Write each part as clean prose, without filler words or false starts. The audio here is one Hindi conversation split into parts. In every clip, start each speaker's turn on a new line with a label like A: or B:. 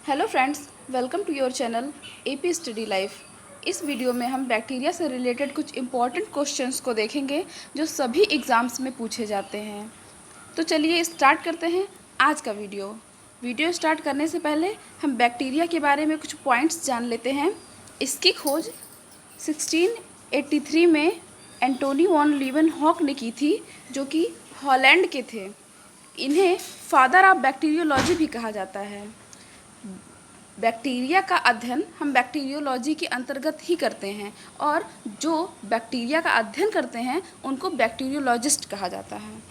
A: Hello friends, welcome to your channel AP study life. इस वीडियो में हम बैक्टीरिया से रिलेटेड कुछ इम्पॉर्टेंट क्वेश्चंस को देखेंगे जो सभी एग्ज़ाम्स में पूछे जाते हैं। तो चलिए स्टार्ट करते हैं आज का वीडियो स्टार्ट करने से पहले हम बैक्टीरिया के बारे में कुछ पॉइंट्स जान लेते हैं। इसकी खोज 1683 में एंटोनी वॉन लीवेनहॉक ने की थी, जो कि हॉलैंड के थे। इन्हें फादर ऑफ बैक्टीरियोलॉजी भी कहा जाता है। बैक्टीरिया का अध्ययन हम बैक्टीरियोलॉजी के अंतर्गत ही करते हैं और जो बैक्टीरिया का अध्ययन करते हैं उनको बैक्टीरियोलॉजिस्ट कहा जाता है।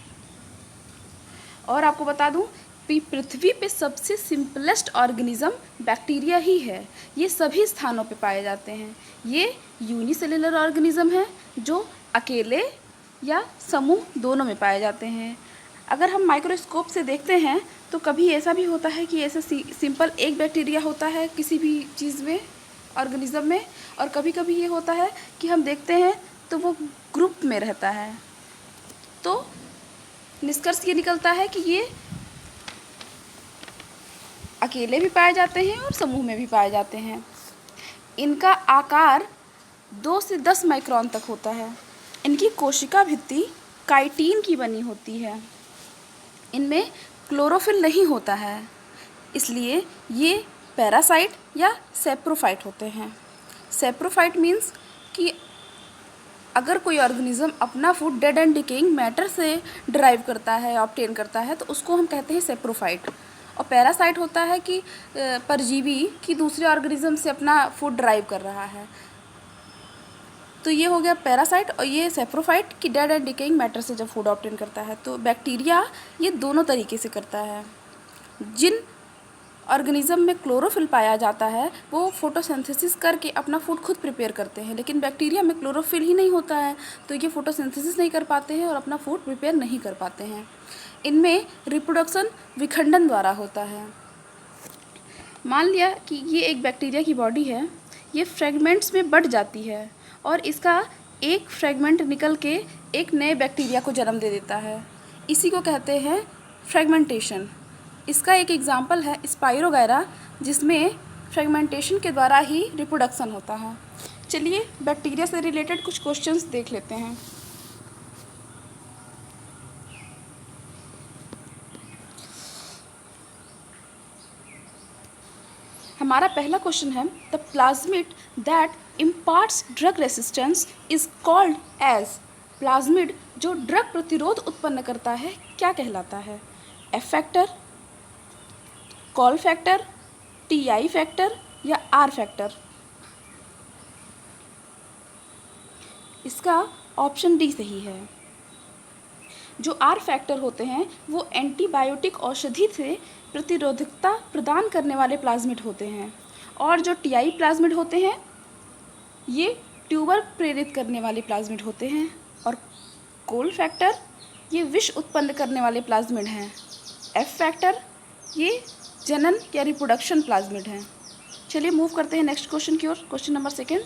A: और आपको बता दूं कि पृथ्वी पे सबसे सिंपलेस्ट ऑर्गेनिज्म बैक्टीरिया ही है। ये सभी स्थानों पे पाए जाते हैं। ये यूनिसेलुलर ऑर्गेनिज्म है जो अकेले या समूह दोनों में पाए जाते हैं। अगर हम माइक्रोस्कोप से देखते हैं तो कभी ऐसा भी होता है कि ऐसे सिंपल एक बैक्टीरिया होता है किसी भी चीज़ में, ऑर्गेनिज्म में, और कभी कभी ये होता है कि हम देखते हैं तो वो ग्रुप में रहता है। तो निष्कर्ष ये निकलता है कि ये अकेले भी पाए जाते हैं और समूह में भी पाए जाते हैं। इनका आकार 2 से 10 माइक्रोन तक होता है। इनकी कोशिका भित्ति काइटिन की बनी होती है। इनमें क्लोरोफिल नहीं होता है, इसलिए ये पैरासाइट या सेप्रोफाइट होते हैं। सेप्रोफाइट मीन्स कि अगर कोई ऑर्गेनिज्म अपना food dead and decaying matter से ड्राइव करता है, ऑब्टेन करता है, तो उसको हम कहते हैं सेप्रोफाइट। और पैरासाइट होता है कि परजीवी कि दूसरे ऑर्गेनिज्म से अपना फूड ड्राइव कर रहा है। तो ये हो गया पैरासाइट, और ये सेप्रोफाइट कि डेड एंड डिकेइंग मैटर से जब फूड ऑब्टेन करता है। तो बैक्टीरिया ये दोनों तरीके से करता है। जिन ऑर्गेनिज्म में क्लोरोफिल पाया जाता है वो फोटोसिंथेसिस करके अपना फूड खुद प्रिपेयर करते हैं, लेकिन बैक्टीरिया में क्लोरोफिल ही नहीं होता है, तो ये फोटोसिंथेसिस नहीं कर पाते हैं और अपना फूड प्रिपेयर नहीं कर पाते हैं। इनमें रिप्रोडक्शन विखंडन द्वारा होता है। मान लिया कि ये एक बैक्टीरिया की बॉडी है, ये फ्रेगमेंट्स में बढ़ जाती है और इसका एक फ्रेगमेंट निकल के एक नए बैक्टीरिया को जन्म दे देता है। इसी को कहते हैं फ्रेगमेंटेशन। इसका एक एग्जाम्पल है स्पाइरोगैरा, जिसमें फ्रेगमेंटेशन के द्वारा ही रिप्रोडक्शन होता है। चलिए बैक्टीरिया से रिलेटेड कुछ क्वेश्चंस देख लेते हैं। हमारा पहला क्वेश्चन है, the plasmid that imparts drug resistance is called as. Plasmid जो ड्रग प्रतिरोध उत्पन्न करता है क्या कहलाता है? F factor, col factor, Ti factor या आर फैक्टर? इसका ऑप्शन डी सही है। जो आर फैक्टर होते हैं वो एंटीबायोटिक औषधि से प्रतिरोधकता प्रदान करने वाले प्लाज्मिड होते हैं, और जो टीआई प्लाज्मिड होते हैं ये ट्यूबर प्रेरित करने वाले प्लाज्मिड होते हैं, और कोल फैक्टर ये विष उत्पन्न करने वाले प्लाज्मिड हैं। एफ फैक्टर ये जनन या रिप्रोडक्शन प्लाज्मिड हैं। चलिए मूव करते हैं नेक्स्ट क्वेश्चन की ओर। क्वेश्चन नंबर 2,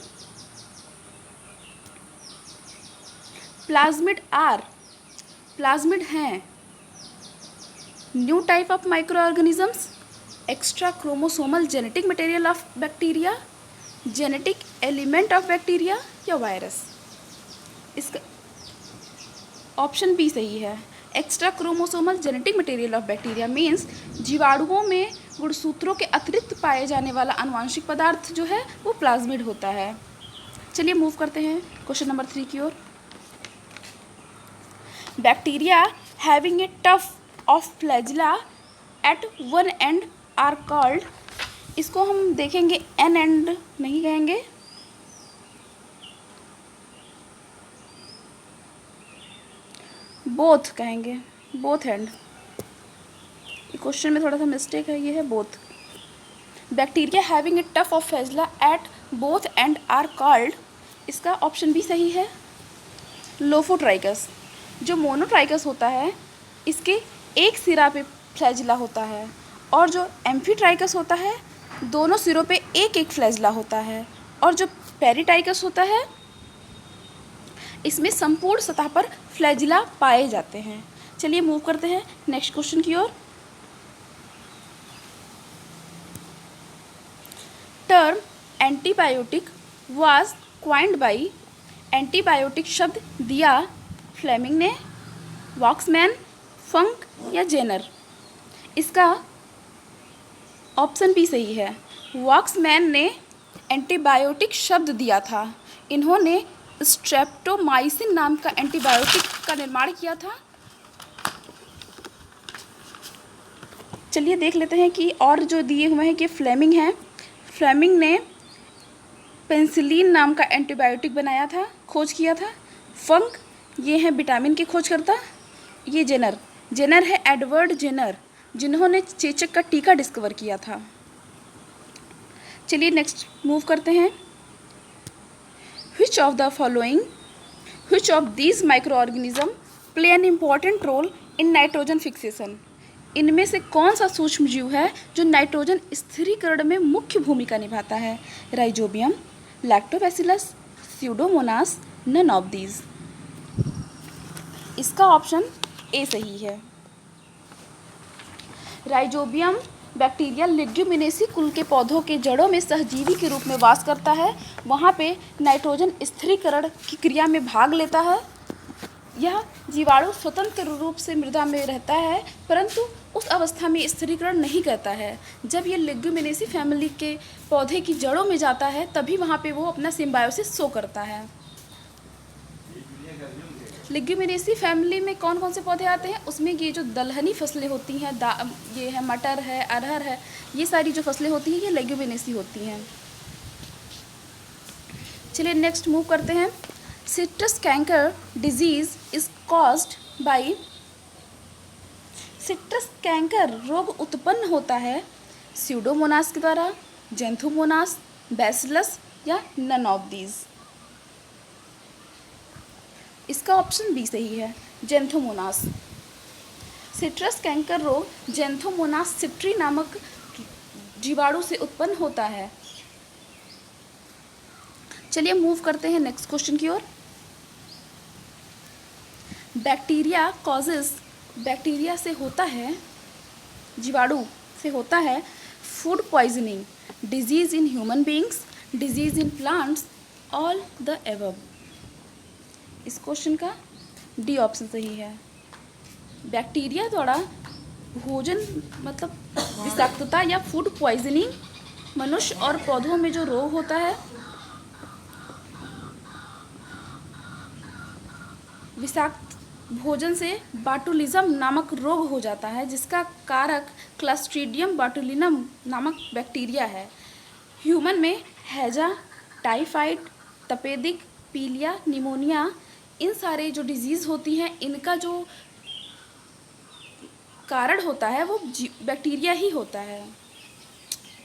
A: प्लाज्मिड हैं new type of micro organisms, extra chromosomal genetic material of bacteria, genetic element of bacteria या वायरस? इसका ऑप्शन बी सही है। Extra chromosomal genetic material of bacteria means जीवाणुओं में गुणसूत्रों के अतिरिक्त पाए जाने वाला आनुवांशिक पदार्थ जो है वो प्लाज्मिड होता है। चलिए मूव करते हैं क्वेश्चन नंबर 3 की ओर। Bacteria having a tuft of flagella at one end are called. इसको हम देखेंगे एन एंड नहीं कहेंगे, बोथ कहेंगे, बोथ एंड। क्वेश्चन में थोड़ा सा मिस्टेक है, ये है both. Bacteria having a tuft of flagella at both end are called. इसका ऑप्शन भी सही है, लोफोट्राइकस। जो मोनोट्राइकस होता है इसके एक सिरा पे फ्लैजिला होता है, और जो एम्फीट्राइकस होता है दोनों सिरों पे एक एक फ्लैजिला होता है, और जो पेरिटाइकस होता है इसमें संपूर्ण सतह पर फ्लैजिला पाए जाते हैं। चलिए मूव करते हैं नेक्स्ट क्वेश्चन की ओर। Term antibiotic was coined by, antibiotic शब्द दिया फ्लेमिंग ने, वॉक्समैन, फंक या जेनर? इसका ऑप्शन बी सही है। वॉक्समैन ने एंटीबायोटिक शब्द दिया था। इन्होंने स्ट्रेप्टोमाइसिन नाम का एंटीबायोटिक का निर्माण किया था। चलिए देख लेते हैं कि और जो दिए हुए हैं कि फ्लेमिंग है। फ्लेमिंग ने पेंसिलिन नाम का एंटीबायोटिक बनाया था, खोज किया था। फंक ये है विटामिन की खोजकर्ता। ये जेनर है एडवर्ड जेनर, जिन्होंने चेचक का टीका डिस्कवर किया था। चलिए नेक्स्ट मूव करते हैं। Which of these microorganism play an important role in nitrogen fixation? इनमें से कौन सा सूक्ष्म जीव है जो नाइट्रोजन स्थिरीकरण में मुख्य भूमिका निभाता है? Rhizobium, Lactobacillus, Pseudomonas, none of these? इसका ऑप्शन ए सही है। राइजोबियम बैक्टीरिया लेग्यूमिनेसी कुल के पौधों के जड़ों में सहजीवी के रूप में वास करता है। वहाँ पे नाइट्रोजन स्थिरीकरण की क्रिया में भाग लेता है। यह जीवाणु स्वतंत्र रूप से मृदा में रहता है, परंतु उस अवस्था में स्थिरीकरण नहीं करता है। जब ये लेग्यूमिनेसी फैमिली के पौधे की जड़ों में जाता है तभी वहाँ पे वो अपना सिम्बायोसिस शो करता है। लेग्यूमिनेसी फैमिली में कौन कौन से पौधे आते हैं? उसमें ये जो दलहनी फसलें होती हैं, ये है मटर है, अरहर है, ये सारी जो फसलें होती हैं ये लेग्यूमिनेसी होती हैं। चलिए नेक्स्ट मूव करते हैं। Citrus canker disease is caused by, citrus canker रोग उत्पन्न होता है स्यूडोमोनास के द्वारा, जेंथोमोनास, बैसिलस या नन ऑफ दीज? इसका ऑप्शन बी सही है, जेंथोमोनास। सिट्रस कैंकर रोग जेंथोमोनास सिट्री नामक जीवाणु से उत्पन्न होता है। चलिए मूव करते हैं नेक्स्ट क्वेश्चन की ओर। बैक्टीरिया से होता है, जीवाणु से होता है food poisoning, disease in human beings, disease in plants, all the above? इस क्वेश्चन का डी ऑप्शन सही है। बैक्टीरिया द्वारा भोजन मतलब विषाक्तता या फूड पॉइजनिंग मनुष्य और पौधों में जो रोग होता है, विषाक्त भोजन से बाटुलिज्म नामक रोग हो जाता है, जिसका कारक क्लस्ट्रीडियम बाटुलिनम नामक बैक्टीरिया है। ह्यूमन में हैजा, टाइफाइड, तपेदिक, पीलिया, निमोनिया, इन सारे जो डिजीज़ होती हैं इनका जो कारण होता है वो बैक्टीरिया ही होता है।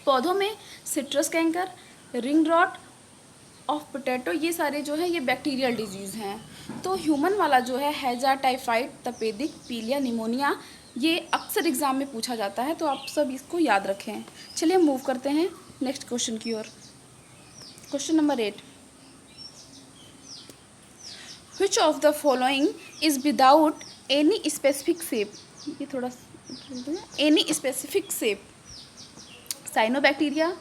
A: पौधों में citrus canker, ring rot of potato, ये सारे जो है ये बैक्टीरियल डिजीज़ हैं। तो ह्यूमन वाला जो है हैजा, टाइफाइड, तपेदिक, पीलिया, निमोनिया, ये अक्सर एग्ज़ाम में पूछा जाता है, तो आप सब इसको याद रखें। चलिए मूव करते हैं नेक्स्ट क्वेश्चन की ओर। Question number 8। Which of the following is without any specific shape? ये थोड़ा any specific shape? Cyanobacteria,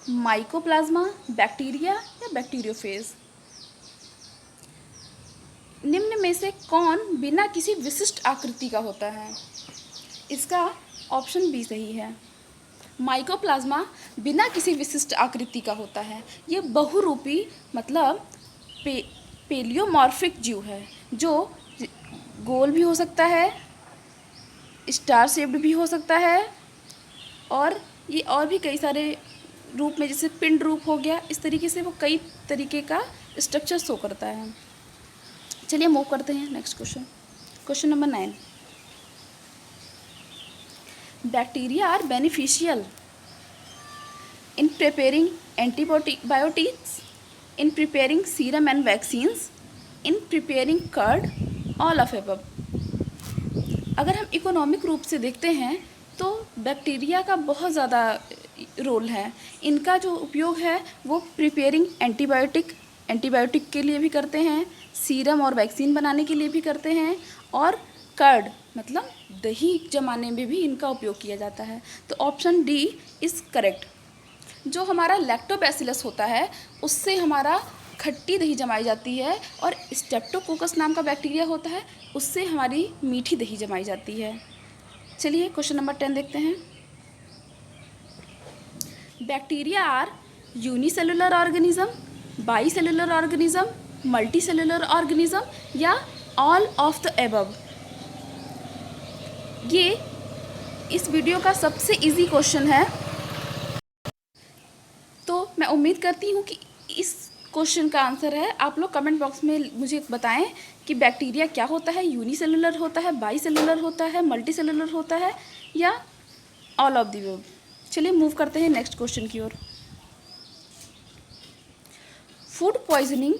A: mycoplasma, bacteria या बैक्टीरियोफेज? निम्न में से कौन बिना किसी विशिष्ट आकृति का होता है? इसका ऑप्शन बी सही है। माइकोप्लाज्मा बिना किसी विशिष्ट आकृति का होता है। ये बहुरूपी मतलब पेलियोमॉर्फिक जीव है, जो गोल भी हो सकता है, स्टार शेप्ड भी हो सकता है, और ये और भी कई सारे रूप में, जैसे पिंड रूप हो गया, इस तरीके से वो कई तरीके का स्ट्रक्चर शो करता है। चलिए मूव करते हैं next question. Question number 9। Bacteria are beneficial in preparing antibiotics, in preparing serum and vaccines, in preparing curd, all of above? अगर हम इकोनॉमिक रूप से देखते हैं तो बैक्टीरिया का बहुत ज़्यादा रोल है। इनका जो उपयोग है वो प्रिपेयरिंग एंटीबायोटिक के लिए भी करते हैं, सीरम और वैक्सीन बनाने के लिए भी करते हैं, और कर्ड मतलब दही जमाने में भी इनका उपयोग किया जाता है। तो ऑप्शन डी इज़ करेक्ट। जो हमारा लैक्टोबैसिलस होता है उससे हमारा खट्टी दही जमाई जाती है, और स्ट्रेप्टोकोकस नाम का बैक्टीरिया होता है उससे हमारी मीठी दही जमाई जाती है। चलिए क्वेश्चन नंबर 10 देखते हैं। Bacteria are unicellular organism, bicellular organism, multicellular organism या ऑल ऑफ द एबव। ये इस वीडियो का सबसे इजी क्वेश्चन है, तो मैं उम्मीद करती हूँ कि इस क्वेश्चन का आंसर है। आप लोग कमेंट बॉक्स में मुझे बताएं कि बैक्टीरिया क्या होता है, यूनिसेलुलर होता है, बाईसेलुलर होता है, मल्टीसेलुलर होता है या ऑल ऑफ द एबव। चलिए मूव करते हैं नेक्स्ट क्वेश्चन की ओर। Food poisoning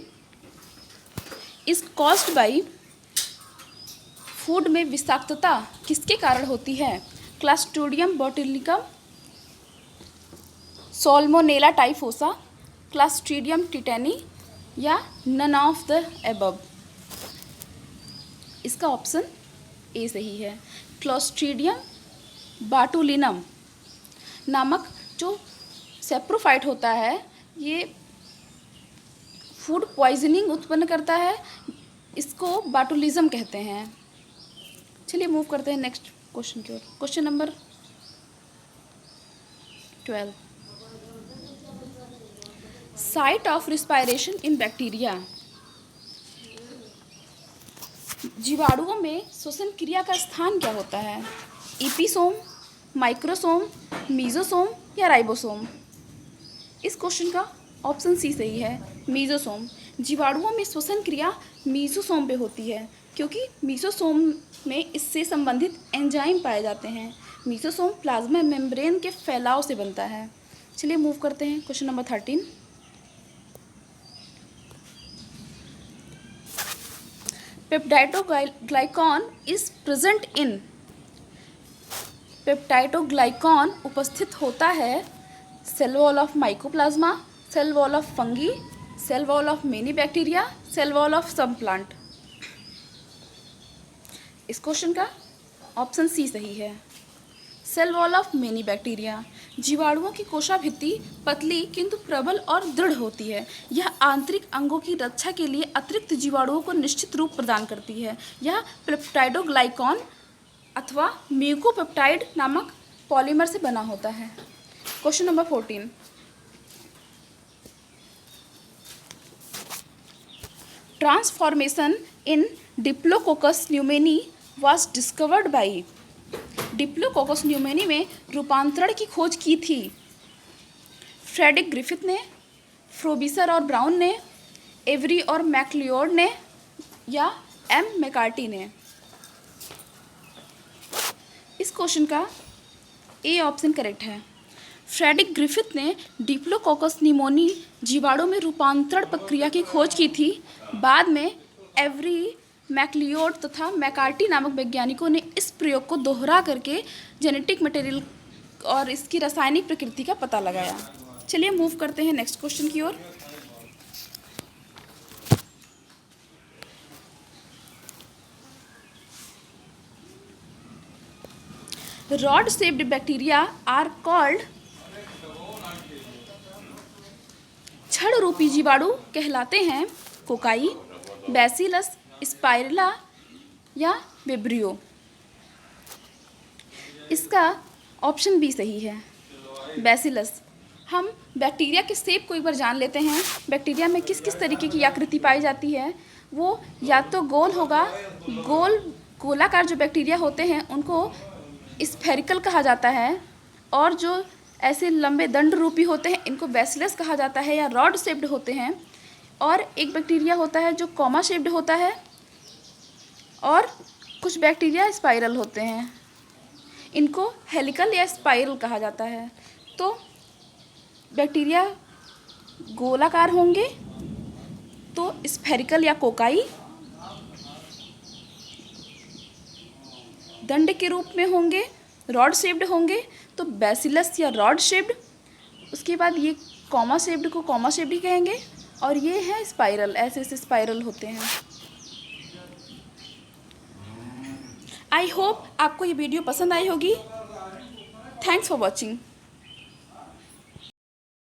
A: is caused by, food में विषाक्तता किसके कारण होती है? Clostridium botulinum, Salmonella typhosa, Clostridium tetani या नन ऑफ द एबव। इसका ऑप्शन ए सही है। क्लास्ट्रीडियम बाटुलिनम नामक जो सेप्रोफाइट होता है ये फूड पॉइजनिंग उत्पन्न करता है, इसको बाटुलिज्म कहते हैं। चलिए मूव करते हैं नेक्स्ट क्वेश्चन की ओर। Question number 12, site of respiration in bacteria. जीवाणुओं में श्वसन क्रिया का स्थान क्या होता है? एपिसोम, माइक्रोसोम, मीजोसोम या राइबोसोम। इस क्वेश्चन का ऑप्शन सी सही है, मीजोसोम। जीवाणुओं में श्वसन क्रिया मीजोसोम पे होती है, क्योंकि मीजोसोम में इससे संबंधित एंजाइम पाए जाते हैं। मीजोसोम प्लाज्मा मेम्ब्रेन के फैलाव से बनता है। चलिए मूव करते हैं question number 13। Peptidoglycan is present in, peptidoglycan उपस्थित होता है cell wall of mycoplasma, cell wall of fungi, cell wall of many bacteria, cell wall of some plant. इस क्वेश्चन का ऑप्शन सी सही है, cell wall of many bacteria. जीवाणुओं की कोशाभित्ति पतली किंतु प्रबल और दृढ़ होती है। यह आंतरिक अंगों की रक्षा के लिए अतिरिक्त जीवाणुओं को निश्चित रूप प्रदान करती है। यह पेप्टाइडोग्लाइकॉन अथवा म्यूकोपेप्टाइड नामक पॉलीमर से बना होता है। Question number 14, transformation in diplococcus pneumoniae was discovered by, diplococcus pneumoniae में रूपांतरण की खोज की थी फ्रेडरिक ग्रिफिथ ने, फ्रोबिसर और ब्राउन ने, एवरी और मैक्लियोड ने या एम मैकार्टी ने। इस क्वेश्चन का ए ऑप्शन करेक्ट है। फ्रेडरिक ग्रिफिथ ने डिप्लोकोकस न्यूमोनी जीवाणु में रूपांतरण प्रक्रिया की खोज की थी। बाद में एवरी, मैक्लियोड तथा मैकार्टी नामक वैज्ञानिकों ने इस प्रयोग को दोहरा करके जेनेटिक मटेरियल और इसकी रासायनिक प्रकृति का पता लगाया। चलिए मूव करते हैं नेक्स्ट क्वेश्चन की ओर। Rod shaped bacteria are called, छड़ रूपी जीवाणु कहलाते हैं कोकाई, बैसिलस, स्पाइरला या विब्रियो। इसका ऑप्शन बी सही है, बैसिलस। हम बैक्टीरिया के शेप को एक बार जान लेते हैं। बैक्टीरिया में किस किस तरीके की आकृति पाई जाती है? वो या तो गोल होगा, गोलाकार जो बैक्टीरिया होते हैं उनको स्फेरिकल कहा जाता है, और जो ऐसे लंबे दंड रूपी होते हैं इनको बैसिलस कहा जाता है या रॉड शेप्ड होते हैं। और एक बैक्टीरिया होता है जो कॉमा शेप्ड होता है, और कुछ बैक्टीरिया स्पाइरल होते हैं, इनको हेलिकल या स्पाइरल कहा जाता है। तो बैक्टीरिया गोलाकार होंगे तो स्फेरिकल या कोकाई, दंड के रूप में होंगे, रॉड शेप्ड होंगे तो बैसिलस या रॉड शेप्ड। उसके बाद ये कॉमा शेप्ड को कॉमा शेप्ड ही कहेंगे, और ये है स्पाइरल, ऐसे ऐसे स्पाइरल होते हैं। आई होप आपको ये वीडियो पसंद आई होगी। Thanks for watching.